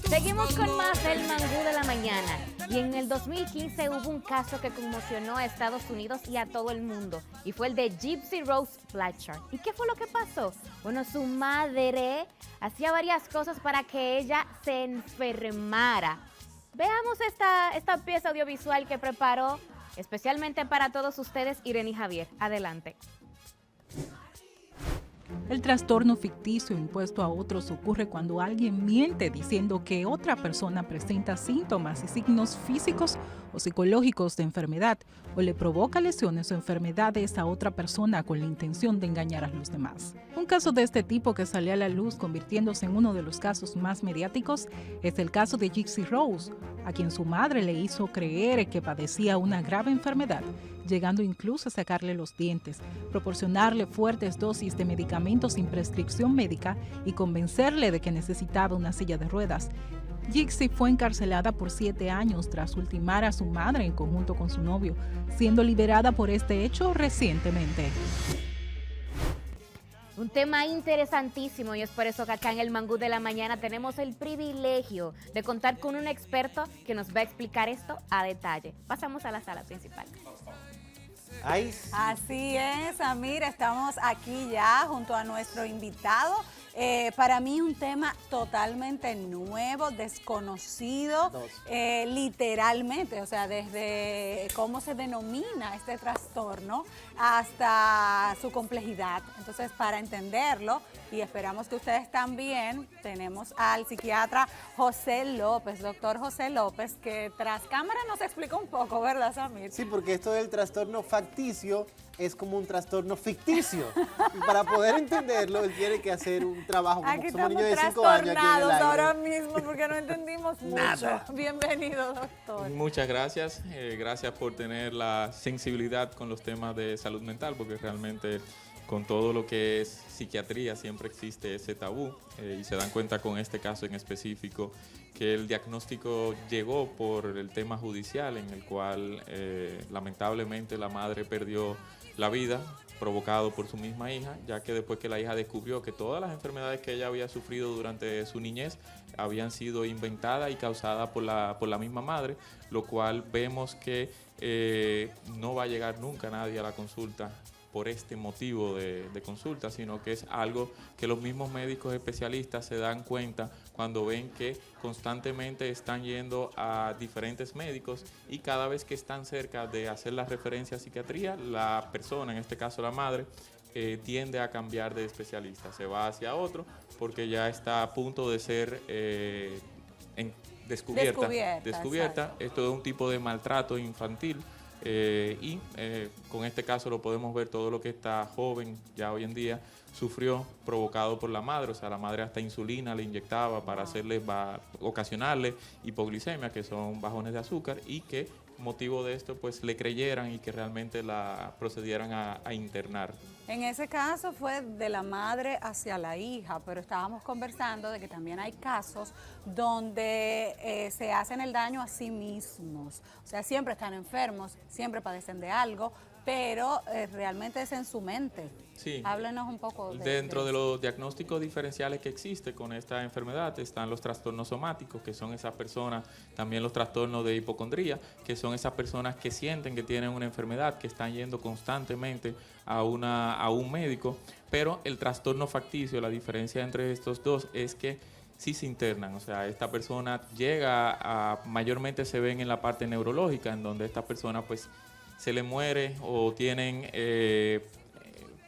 Seguimos con más del Mangú de la Mañana. Y en el 2015 hubo un caso que conmocionó a Estados Unidos y a todo el mundo. Y fue el de Gypsy Rose Blanchard. ¿Y qué fue lo que pasó? Bueno, su madre hacía varias cosas para que ella se enfermara. Veamos esta pieza audiovisual que preparó especialmente para todos ustedes Irene y Javier. Adelante. El trastorno ficticio impuesto a otros ocurre cuando alguien miente diciendo que otra persona presenta síntomas y signos físicos o psicológicos de enfermedad o le provoca lesiones o enfermedades a otra persona con la intención de engañar a los demás. Un caso de este tipo que salió a la luz convirtiéndose en uno de los casos más mediáticos es el caso de Gypsy Rose, a quien su madre le hizo creer que padecía una grave enfermedad, llegando incluso a sacarle los dientes, proporcionarle fuertes dosis de medicamentos sin prescripción médica y convencerle de que necesitaba una silla de ruedas. Gypsy fue encarcelada por 7 años tras ultimar a su madre en conjunto con su novio, siendo liberada por este hecho recientemente. Un tema interesantísimo y es por eso que acá en el Mangú de la Mañana tenemos el privilegio de contar con un experto que nos va a explicar esto a detalle. Pasamos a la sala principal. Ay, Así es, Amira, estamos aquí ya junto a nuestro invitado. Para mí un tema totalmente nuevo, desconocido, literalmente, o sea, desde cómo se denomina este trastorno hasta su complejidad. Entonces, para entenderlo, y esperamos que ustedes también, tenemos al psiquiatra José López, doctor José López, que tras cámara nos explica un poco, ¿verdad, Samir? sí, porque esto del trastorno facticio es como un trastorno ficticio. Y para poder entenderlo, él tiene que hacer un trabajo como Aquí somos estamos niños de 5 años aquí en el trastornados aire. ahora mismo porque no entendimos mucho. Nada. Bienvenido, doctor. Muchas gracias. Gracias por tener la sensibilidad con los temas de salud mental, porque realmente con todo lo que es psiquiatría siempre existe ese tabú y se dan cuenta con este caso en específico que el diagnóstico llegó por el tema judicial en el cual lamentablemente la madre perdió la vida provocado por su misma hija, ya que después que la hija descubrió que todas las enfermedades que ella había sufrido durante su niñez habían sido inventadas y causadas por la misma madre, lo cual vemos que no va a llegar nunca nadie a la consulta por este motivo de consulta, sino que es algo que los mismos médicos especialistas se dan cuenta cuando ven que constantemente están yendo a diferentes médicos y cada vez que están cerca de hacer la referencia a psiquiatría, la persona, en este caso la madre, tiende a cambiar de especialista, se va hacia otro porque ya está a punto de ser descubierta. Esto es un tipo de maltrato infantil. Con este caso lo podemos ver todo lo que esta joven ya hoy en día sufrió provocado por la madre, o sea, la madre hasta insulina le inyectaba para ocasionarle hipoglicemia, que son bajones de azúcar, y que motivo de esto pues le creyeran y que realmente la procedieran a internar. En ese caso fue de la madre hacia la hija, pero estábamos conversando de que también hay casos donde se hacen el daño a sí mismos. O sea, siempre están enfermos, siempre padecen de algo, pero realmente es en su mente. Sí. Háblenos un poco Dentro de los diagnósticos diferenciales que existe con esta enfermedad están los trastornos somáticos, que son esas personas, también los trastornos de hipocondría, que son esas personas que sienten que tienen una enfermedad, que están yendo constantemente a un médico, pero el trastorno facticio, la diferencia entre estos dos es que sí se internan, o sea, esta persona mayormente se ven en la parte neurológica, en donde esta persona pues se le muere o tienen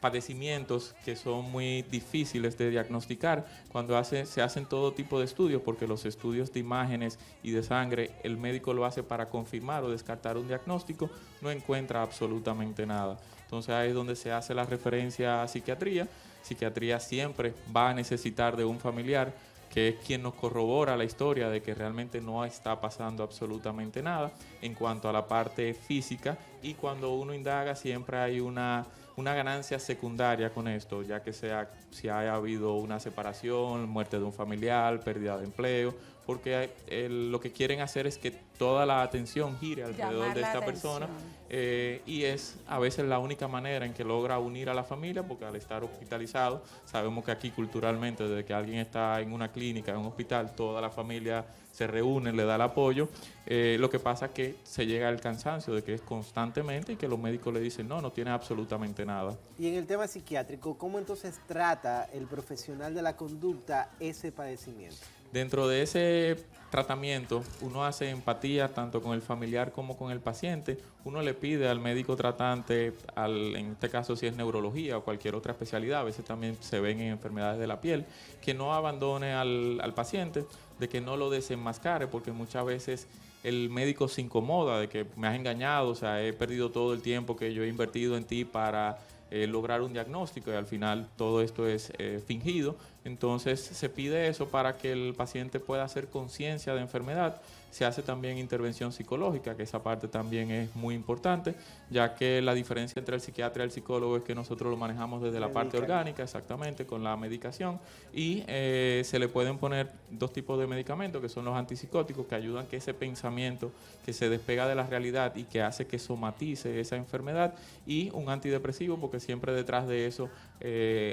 padecimientos que son muy difíciles de diagnosticar cuando se hacen todo tipo de estudios, porque los estudios de imágenes y de sangre, el médico lo hace para confirmar o descartar un diagnóstico, no encuentra absolutamente nada. Entonces ahí es donde se hace la referencia a psiquiatría. Psiquiatría siempre va a necesitar de un familiar que es quien nos corrobora la historia de que realmente no está pasando absolutamente nada en cuanto a la parte física, y cuando uno indaga siempre hay una ganancia secundaria con esto, ya que si haya habido una separación, muerte de un familiar, pérdida de empleo, porque lo que quieren hacer es que toda la atención gire alrededor Llamar de la esta persona. Y es a veces la única manera en que logra unir a la familia, porque al estar hospitalizado, sabemos que aquí culturalmente, desde que alguien está en una clínica, en un hospital, toda la familia se reúne, le da el apoyo. Lo que pasa es que se llega al cansancio de que es constantemente y que los médicos le dicen, no tiene absolutamente nada. Y en el tema psiquiátrico, ¿cómo entonces trata el profesional de la conducta ese padecimiento? Dentro de ese tratamiento, uno hace empatía tanto con el familiar como con el paciente. Uno le pide al médico tratante, en este caso si es neurología o cualquier otra especialidad, a veces también se ven en enfermedades de la piel, que no abandone al paciente, de que no lo desenmascare, porque muchas veces el médico se incomoda de que me has engañado, o sea, he perdido todo el tiempo que yo he invertido en ti para lograr un diagnóstico y al final todo esto es fingido. Entonces se pide eso para que el paciente pueda hacer conciencia de enfermedad. Se hace también intervención psicológica, que esa parte también es muy importante, ya que la diferencia entre el psiquiatra y el psicólogo es que nosotros lo manejamos desde la parte orgánica, exactamente, con la medicación, y se le pueden poner dos tipos de medicamentos, que son los antipsicóticos, que ayudan a que ese pensamiento que se despega de la realidad y que hace que somatice esa enfermedad, y un antidepresivo, porque siempre detrás de eso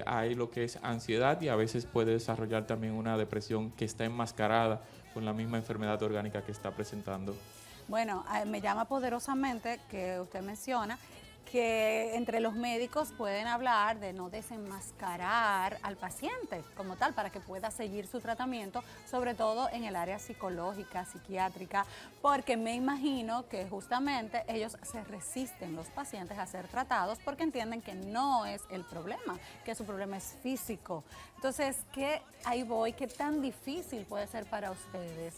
hay lo que es ansiedad y a veces puede desarrollar también una depresión que está enmascarada con la misma enfermedad orgánica que está presentando. Bueno, me llama poderosamente que usted menciona que entre los médicos pueden hablar de no desenmascarar al paciente como tal para que pueda seguir su tratamiento, sobre todo en el área psicológica, psiquiátrica, porque me imagino que justamente ellos se resisten, los pacientes, a ser tratados porque entienden que no es el problema, que su problema es físico. Entonces, ¿qué tan difícil puede ser para ustedes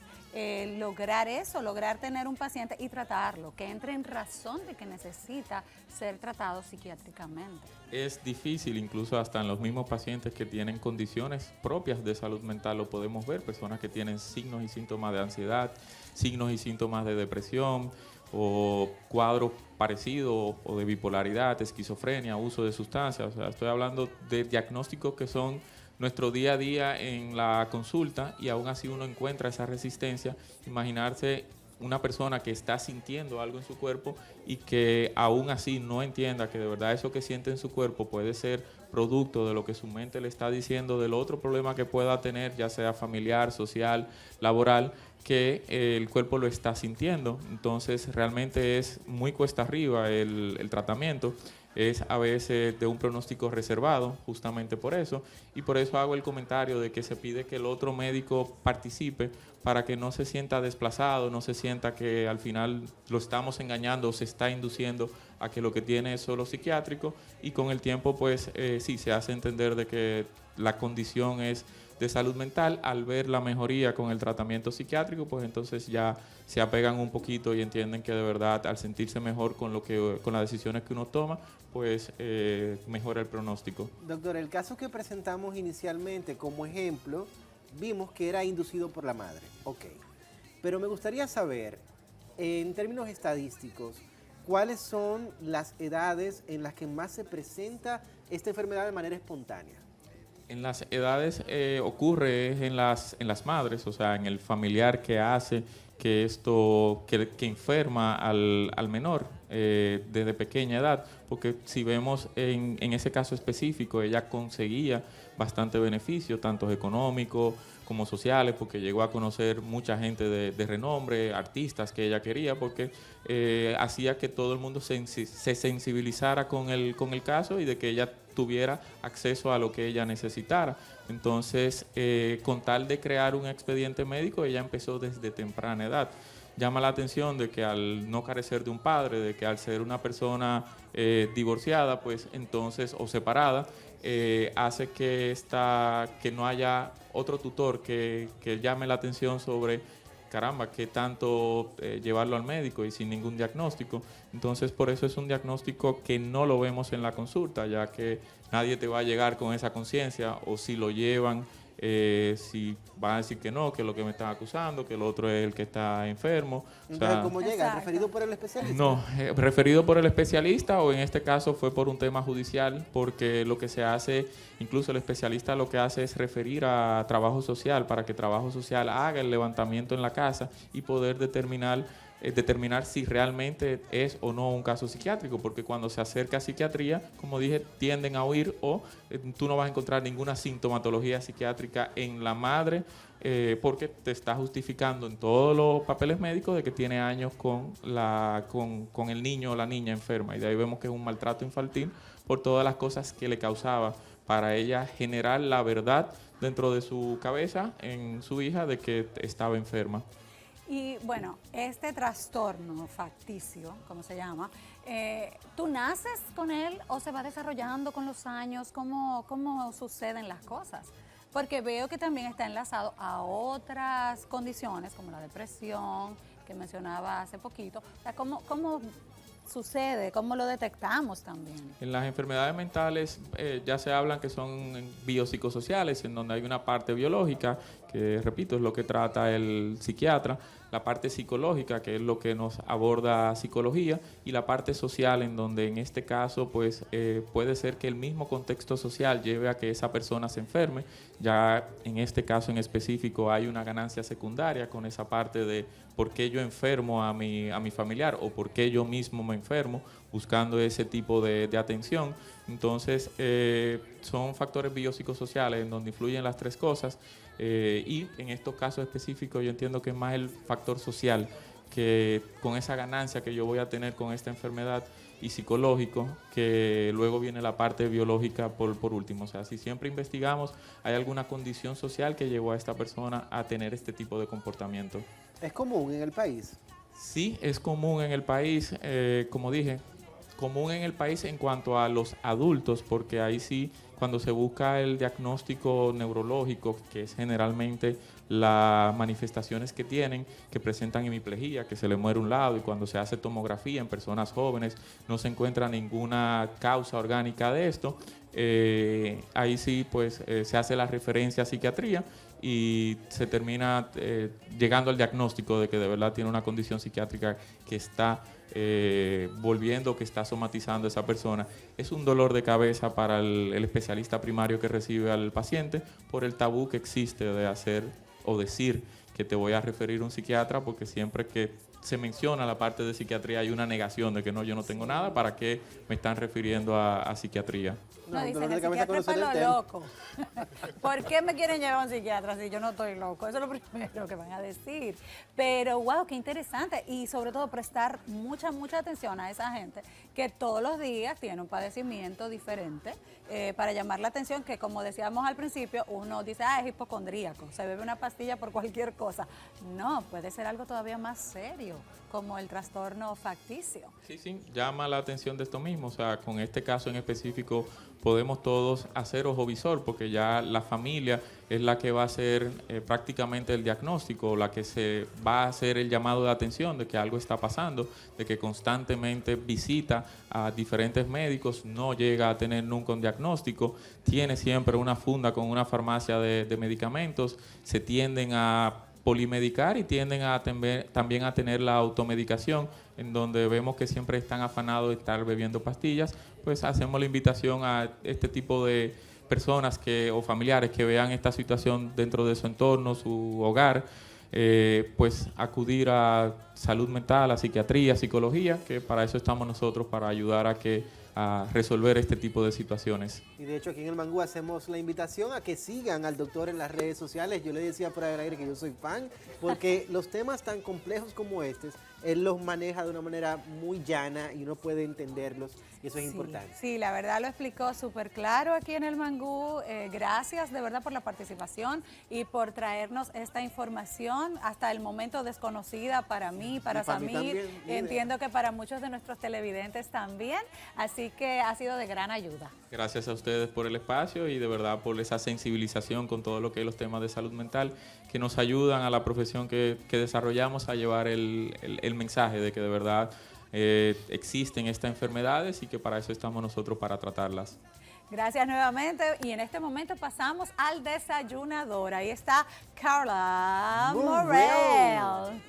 lograr eso, lograr tener un paciente y tratarlo, que entre en razón de que necesita ser tratado psiquiátricamente? Es difícil, incluso hasta en los mismos pacientes que tienen condiciones propias de salud mental lo podemos ver, personas que tienen signos y síntomas de ansiedad, signos y síntomas de depresión o cuadros parecidos o de bipolaridad, esquizofrenia, uso de sustancias. O sea, estoy hablando de diagnósticos que son nuestro día a día en la consulta y aún así uno encuentra esa resistencia. Imaginarse una persona que está sintiendo algo en su cuerpo y que aún así no entienda que de verdad eso que siente en su cuerpo puede ser producto de lo que su mente le está diciendo, del otro problema que pueda tener, ya sea familiar, social, laboral, que el cuerpo lo está sintiendo. Entonces realmente es muy cuesta arriba el tratamiento. Es a veces de un pronóstico reservado, justamente por eso, y por eso hago el comentario de que se pide que el otro médico participe para que no se sienta desplazado, no se sienta que al final lo estamos engañando o se está induciendo a que lo que tiene es solo psiquiátrico, y con el tiempo pues sí se hace entender de que la condición es de salud mental. Al ver la mejoría con el tratamiento psiquiátrico, pues entonces ya se apegan un poquito y entienden que de verdad al sentirse mejor con las decisiones que uno toma, pues mejora el pronóstico. Doctor, el caso que presentamos inicialmente como ejemplo, vimos que era inducido por la madre. Ok. Pero me gustaría saber, en términos estadísticos, ¿cuáles son las edades en las que más se presenta esta enfermedad de manera espontánea? En las edades ocurre en las madres, o sea, en el familiar que hace que esto, que enferma al menor desde pequeña edad, porque si vemos en ese caso específico, ella conseguía bastante beneficio, tanto económicos como sociales, porque llegó a conocer mucha gente de renombre, artistas que ella quería, porque hacía que todo el mundo se sensibilizara con el caso y de que ella tuviera acceso a lo que ella necesitara. Entonces, con tal de crear un expediente médico, ella empezó desde temprana edad. Llama la atención de que al no carecer de un padre, de que al ser una persona divorciada, pues entonces, o separada, hace que no haya otro tutor que llame la atención sobre, caramba, qué tanto llevarlo al médico y sin ningún diagnóstico. Entonces, por eso es un diagnóstico que no lo vemos en la consulta, ya que nadie te va a llegar con esa conciencia, o si lo llevan, si van a decir que no, que es lo que me están acusando, que el otro es el que está enfermo. Entonces, ¿cómo llega? ¿Referido por el especialista? No, referido por el especialista, o en este caso fue por un tema judicial, porque lo que se hace, incluso el especialista lo que hace es referir a trabajo social para que trabajo social haga el levantamiento en la casa y poder determinar determinar si realmente es o no un caso psiquiátrico, porque cuando se acerca a psiquiatría, como dije, tienden a huir o tú no vas a encontrar ninguna sintomatología psiquiátrica en la madre, porque te está justificando en todos los papeles médicos de que tiene años con el niño o la niña enferma, y de ahí vemos que es un maltrato infantil por todas las cosas que le causaba para ella generar la verdad dentro de su cabeza en su hija de que estaba enferma. Y bueno, este trastorno facticio, como se llama, ¿tú naces con él o se va desarrollando con los años? ¿Cómo suceden las cosas? Porque veo que también está enlazado a otras condiciones como la depresión que mencionaba hace poquito. O sea, ¿cómo sucede? ¿Cómo lo detectamos también? En las enfermedades mentales ya se hablan que son biopsicosociales, en donde hay una parte biológica, que repito, es lo que trata el psiquiatra, la parte psicológica, que es lo que nos aborda psicología, y la parte social, en donde en este caso pues puede ser que el mismo contexto social lleve a que esa persona se enferme. Ya en este caso en específico hay una ganancia secundaria con esa parte de por qué yo enfermo a mi familiar o por qué yo mismo me enfermo, buscando ese tipo de atención. Entonces son factores biopsicosociales en donde influyen las tres cosas, y en estos casos específicos yo entiendo que es más el factor social, que con esa ganancia que yo voy a tener con esta enfermedad, y psicológico, que luego viene la parte biológica por último. O sea, si siempre investigamos, hay alguna condición social que llevó a esta persona a tener este tipo de comportamiento. ¿Es común en el país? Sí, es común en el país, como dije, común en el país en cuanto a los adultos, porque ahí sí, cuando se busca el diagnóstico neurológico, que es generalmente las manifestaciones que tienen, que presentan hemiplegia, que se le muere un lado, y cuando se hace tomografía en personas jóvenes no se encuentra ninguna causa orgánica de esto, ahí sí pues se hace la referencia a psiquiatría y se termina llegando al diagnóstico de que de verdad tiene una condición psiquiátrica que está volviendo, que está somatizando a esa persona. Es un dolor de cabeza para el especialista primario que recibe al paciente por el tabú que existe de hacer o decir que te voy a referir a un psiquiatra, porque siempre que se menciona la parte de psiquiatría hay una negación de que no, yo no tengo nada, ¿para qué me están refiriendo a psiquiatría? No, dicen, el psiquiatra es para lo loco. ¿Por qué me quieren llevar a un psiquiatra si yo no estoy loco? Eso es lo primero que van a decir. Pero, wow, qué interesante. Y sobre todo prestar mucha atención a esa gente que todos los días tiene un padecimiento diferente, para llamar la atención, que como decíamos al principio, uno dice, es hipocondríaco, se bebe una pastilla por cualquier cosa. No, puede ser algo todavía más serio, como el trastorno facticio. Sí, llama la atención de esto mismo. O sea, con este caso en específico podemos todos hacer ojo visor, porque ya la familia es la que va a hacer prácticamente el diagnóstico, la que se va a hacer el llamado de atención de que algo está pasando, de que constantemente visita a diferentes médicos, no llega a tener nunca un diagnóstico, tiene siempre una funda con una farmacia de medicamentos, se tienden a polimedicar y tienden a también a tener la automedicación, en donde vemos que siempre están afanados de estar bebiendo pastillas. Pues hacemos la invitación a este tipo de personas o familiares que vean esta situación dentro de su entorno, su hogar, pues acudir a salud mental, a psiquiatría, psicología, que para eso estamos nosotros, para ayudar a resolver este tipo de situaciones. Y de hecho aquí en el Mangú hacemos la invitación a que sigan al doctor en las redes sociales. Yo le decía por el aire que yo soy fan, porque los temas tan complejos como estos, él los maneja de una manera muy llana y uno puede entenderlos, y eso es importante. Sí, la verdad lo explicó súper claro aquí en el Mangú. Gracias de verdad por la participación y por traernos esta información hasta el momento desconocida para mí, para Samir. Entiendo que para muchos de nuestros televidentes también. Así que ha sido de gran ayuda. Gracias a ustedes por el espacio y de verdad por esa sensibilización con todo lo que es los temas de salud mental, que nos ayudan a la profesión que desarrollamos a llevar el mensaje de que de verdad existen estas enfermedades y que para eso estamos nosotros, para tratarlas. Gracias nuevamente, y en este momento pasamos al desayunador. Ahí está Carla Morel.